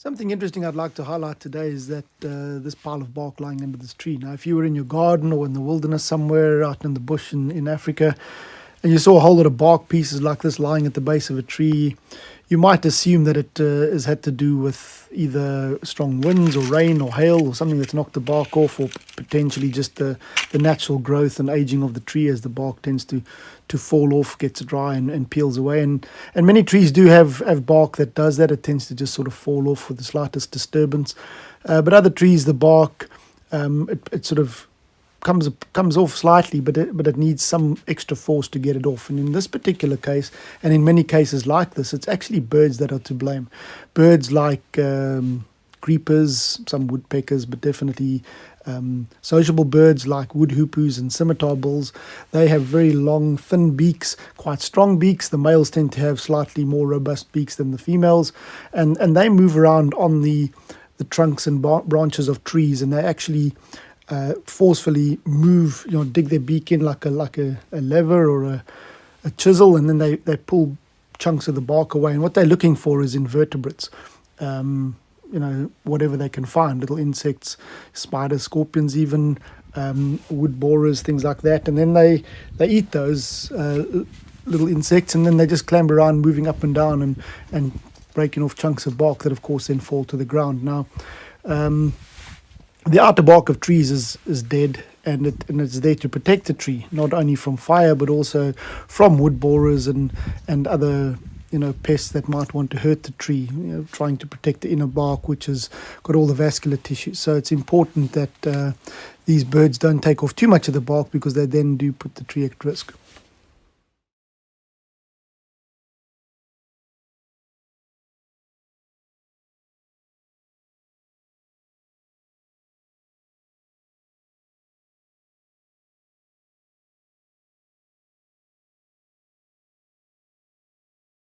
Something interesting I'd like to highlight today is that this pile of bark lying under this tree. Now, if you were in your garden or in the wilderness somewhere out in the bush in Africa, and you saw a whole lot of bark pieces like this lying at the base of a tree, you might assume that it has had to do with either strong winds or rain or hail or something that's knocked the bark off, or potentially just the natural growth and aging of the tree as the bark tends to fall off, gets dry and peels away. And many trees do have bark that does that. It tends to just sort of fall off with the slightest disturbance. But other trees, the bark, it sort of comes off slightly, but it needs some extra force to get it off. And in this particular case, and in many cases like this, it's actually birds that are to blame. Birds like creepers, some woodpeckers, but definitely sociable birds like wood-hoopoes and scimitar bulls. They have very long, thin beaks, quite strong beaks. The males tend to have slightly more robust beaks than the females, and they move around on the trunks and branches of trees, and they actually forcefully move, dig their beak in like a lever or a chisel, and then they pull chunks of the bark away. And what they're looking for is invertebrates, whatever they can find, little insects, spiders, scorpions, even wood borers, things like that. And then they eat those little insects, and then they just clamber around, moving up and down and breaking off chunks of bark that, of course, then fall to the ground. Now, the outer bark of trees is dead, and it's there to protect the tree, not only from fire, but also from wood borers and other pests that might want to hurt the tree, trying to protect the inner bark, which has got all the vascular tissue. So it's important that these birds don't take off too much of the bark, because they then do put the tree at risk.